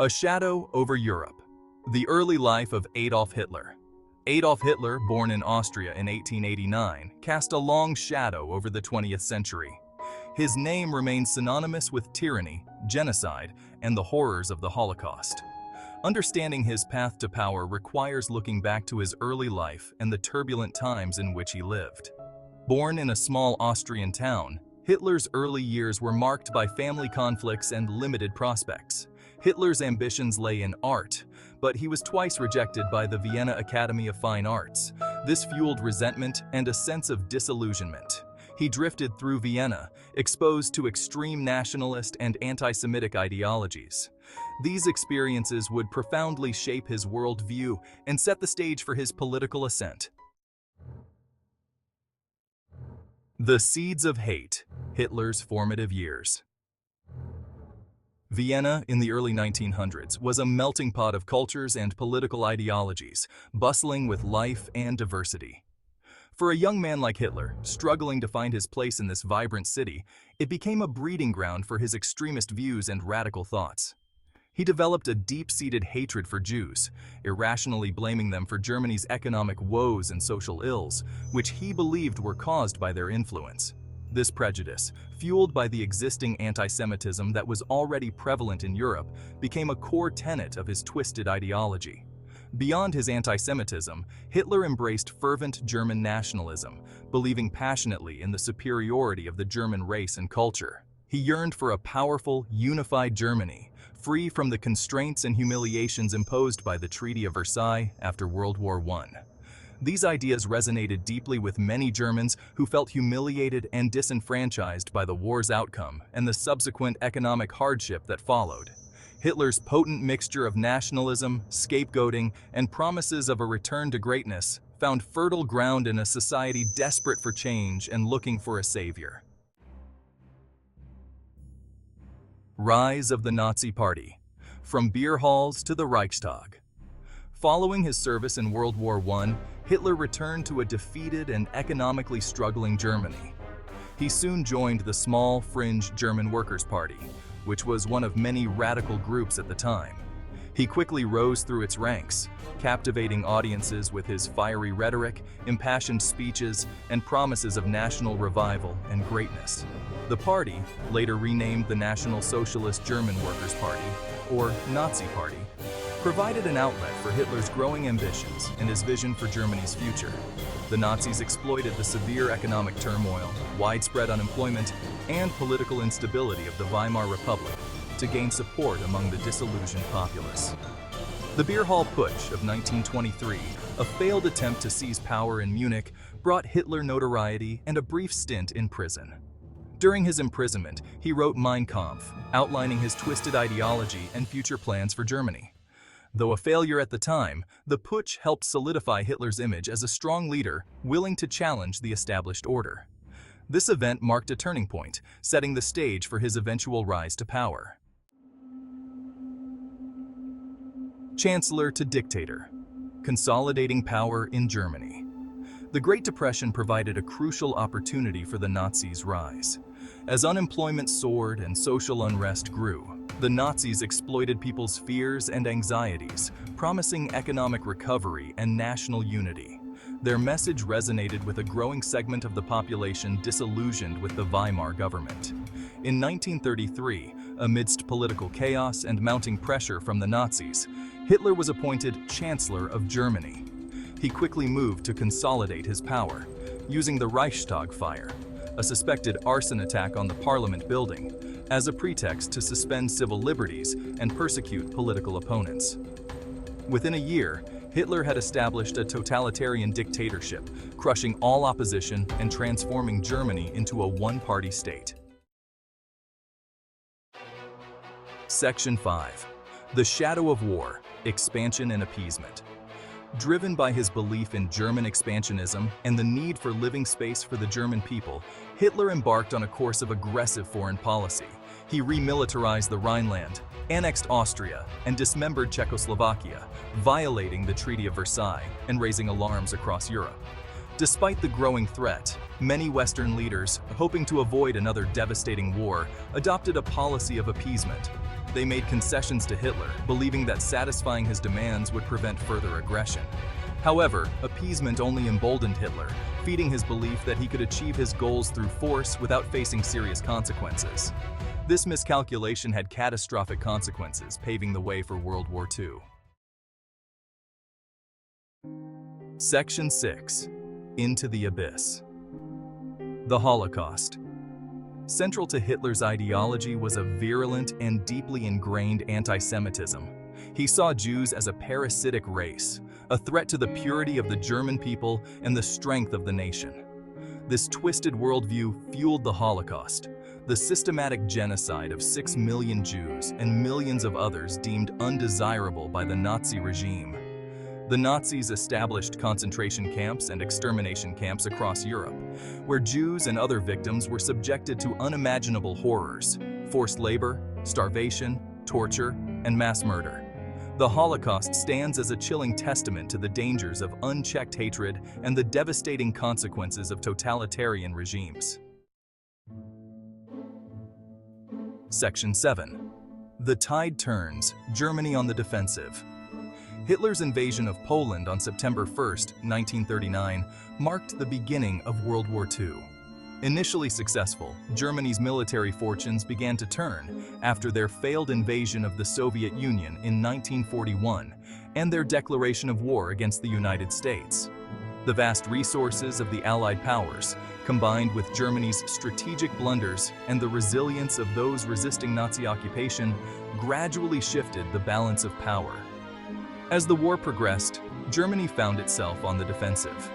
A shadow over Europe. The early life of Adolf Hitler. Adolf Hitler, born in Austria in 1889, cast a long shadow over the 20th century. His name remains synonymous with tyranny, genocide, and the horrors of the Holocaust. Understanding his path to power requires looking back to his early life and the turbulent times in which he lived. Born in a small Austrian town, Hitler's early years were marked by family conflicts and limited prospects. Hitler's ambitions lay in art, but he was twice rejected by the Vienna Academy of Fine Arts. This fueled resentment and a sense of disillusionment. He drifted through Vienna, exposed to extreme nationalist and anti-Semitic ideologies. These experiences would profoundly shape his worldview and set the stage for his political ascent. The Seeds of Hate, Hitler's Formative Years. Vienna in the early 1900s was a melting pot of cultures and political ideologies, bustling with life and diversity. For a young man like Hitler, struggling to find his place in this vibrant city, it became a breeding ground for his extremist views and radical thoughts. He developed a deep-seated hatred for Jews, irrationally blaming them for Germany's economic woes and social ills, which he believed were caused by their influence. This prejudice, fueled by the existing anti-Semitism that was already prevalent in Europe, became a core tenet of his twisted ideology. Beyond his anti-Semitism, Hitler embraced fervent German nationalism, believing passionately in the superiority of the German race and culture. He yearned for a powerful, unified Germany, free from the constraints and humiliations imposed by the Treaty of Versailles after World War I. These ideas resonated deeply with many Germans who felt humiliated and disenfranchised by the war's outcome and the subsequent economic hardship that followed. Hitler's potent mixture of nationalism, scapegoating, and promises of a return to greatness found fertile ground in a society desperate for change and looking for a savior. Rise of the Nazi Party. From beer halls to the Reichstag. Following his service in World War I, Hitler returned to a defeated and economically struggling Germany. He soon joined the small, fringe German Workers' Party, which was one of many radical groups at the time. He quickly rose through its ranks, captivating audiences with his fiery rhetoric, impassioned speeches, and promises of national revival and greatness. The party, later renamed the National Socialist German Workers' Party, or Nazi Party, provided an outlet for Hitler's growing ambitions and his vision for Germany's future. The Nazis exploited the severe economic turmoil, widespread unemployment, and political instability of the Weimar Republic to gain support among the disillusioned populace. The Beer Hall Putsch of 1923, a failed attempt to seize power in Munich, brought Hitler notoriety and a brief stint in prison. During his imprisonment, he wrote Mein Kampf, outlining his twisted ideology and future plans for Germany. Though a failure at the time, the putsch helped solidify Hitler's image as a strong leader willing to challenge the established order. This event marked a turning point, setting the stage for his eventual rise to power. Chancellor to dictator. Consolidating power in Germany. The Great Depression provided a crucial opportunity for the Nazis' rise. As unemployment soared and social unrest grew, the Nazis exploited people's fears and anxieties, promising economic recovery and national unity. Their message resonated with a growing segment of the population disillusioned with the Weimar government. In 1933, amidst political chaos and mounting pressure from the Nazis, Hitler was appointed Chancellor of Germany. He quickly moved to consolidate his power, using the Reichstag fire, a suspected arson attack on the Parliament building, as a pretext to suspend civil liberties and persecute political opponents. Within a year, Hitler had established a totalitarian dictatorship, crushing all opposition and transforming Germany into a one-party state. Section 5. The Shadow of War, Expansion and Appeasement. Driven by his belief in German expansionism and the need for living space for the German people, Hitler embarked on a course of aggressive foreign policy. He remilitarized the Rhineland, annexed Austria, and dismembered Czechoslovakia, violating the Treaty of Versailles and raising alarms across Europe. Despite the growing threat, many Western leaders, hoping to avoid another devastating war, adopted a policy of appeasement. They made concessions to Hitler, believing that satisfying his demands would prevent further aggression. However, appeasement only emboldened Hitler, feeding his belief that he could achieve his goals through force without facing serious consequences. This miscalculation had catastrophic consequences, paving the way for World War II. Section 6. Into the Abyss. The Holocaust. Central to Hitler's ideology was a virulent and deeply ingrained anti-Semitism. He saw Jews as a parasitic race, a threat to the purity of the German people and the strength of the nation. This twisted worldview fueled the Holocaust, the systematic genocide of 6 million Jews and millions of others deemed undesirable by the Nazi regime. The Nazis established concentration camps and extermination camps across Europe, where Jews and other victims were subjected to unimaginable horrors: forced labor, starvation, torture, and mass murder. The Holocaust stands as a chilling testament to the dangers of unchecked hatred and the devastating consequences of totalitarian regimes. Section 7. The tide turns, Germany on the defensive. Hitler's invasion of Poland on September 1, 1939, marked the beginning of World War II. Initially successful, Germany's military fortunes began to turn after their failed invasion of the Soviet Union in 1941 and their declaration of war against the United States. The vast resources of the Allied powers, combined with Germany's strategic blunders and the resilience of those resisting Nazi occupation, gradually shifted the balance of power. As the war progressed, Germany found itself on the defensive.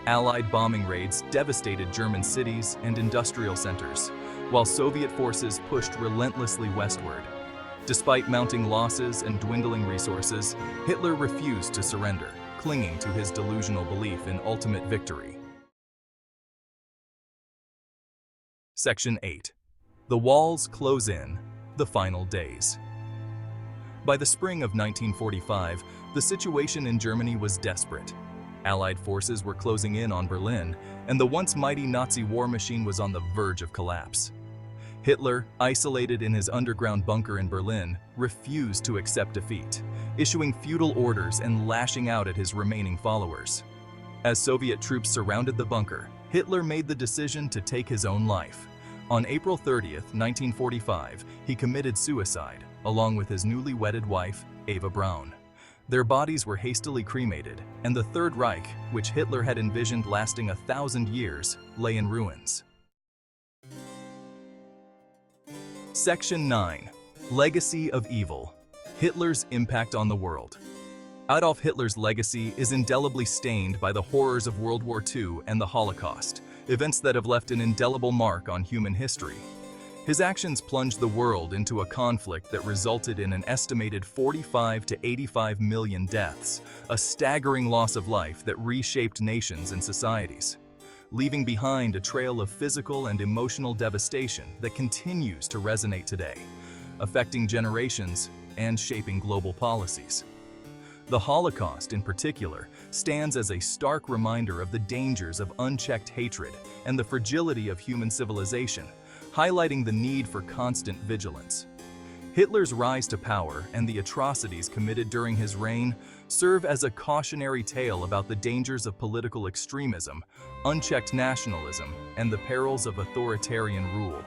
Allied bombing raids devastated German cities and industrial centers, while Soviet forces pushed relentlessly westward. Despite mounting losses and dwindling resources, Hitler refused to surrender, clinging to his delusional belief in ultimate victory. Section 8. The walls close in, the final days. By the spring of 1945, the situation in Germany was desperate. Allied forces were closing in on Berlin, and the once mighty Nazi war machine was on the verge of collapse. Hitler, isolated in his underground bunker in Berlin, refused to accept defeat, issuing feudal orders and lashing out at his remaining followers. As Soviet troops surrounded the bunker, Hitler made the decision to take his own life. On April 30, 1945, he committed suicide, along with his newly wedded wife, Eva Braun. Their bodies were hastily cremated, and the Third Reich, which Hitler had envisioned lasting 1,000 years, lay in ruins. Section 9. Legacy of Evil. Hitler's impact on the world. Adolf Hitler's legacy is indelibly stained by the horrors of World War II and the Holocaust, events that have left an indelible mark on human history. His actions plunged the world into a conflict that resulted in an estimated 45 to 85 million deaths, a staggering loss of life that reshaped nations and societies, leaving behind a trail of physical and emotional devastation that continues to resonate today, affecting generations and shaping global policies. The Holocaust, in particular, stands as a stark reminder of the dangers of unchecked hatred and the fragility of human civilization, highlighting the need for constant vigilance. Hitler's rise to power and the atrocities committed during his reign serve as a cautionary tale about the dangers of political extremism, unchecked nationalism, and the perils of authoritarian rule,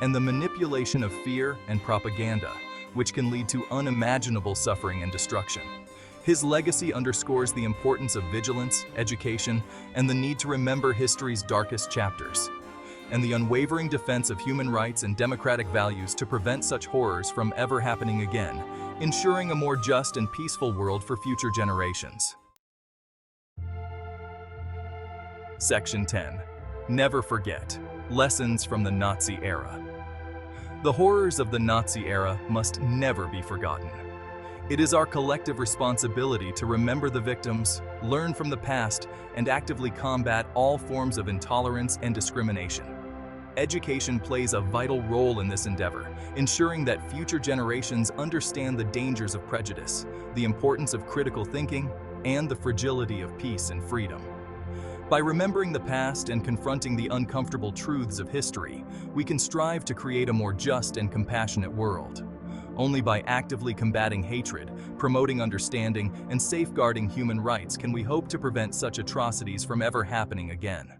and the manipulation of fear and propaganda, which can lead to unimaginable suffering and destruction. His legacy underscores the importance of vigilance, education, and the need to remember history's darkest chapters, and the unwavering defense of human rights and democratic values to prevent such horrors from ever happening again, ensuring a more just and peaceful world for future generations. Section 10. Never forget. Lessons from the Nazi era. The horrors of the Nazi era must never be forgotten. It is our collective responsibility to remember the victims, learn from the past, and actively combat all forms of intolerance and discrimination. Education plays a vital role in this endeavor, ensuring that future generations understand the dangers of prejudice, the importance of critical thinking, and the fragility of peace and freedom. By remembering the past and confronting the uncomfortable truths of history, we can strive to create a more just and compassionate world, Only by actively combating hatred, promoting understanding, and safeguarding human rights can we hope to prevent such atrocities from ever happening again.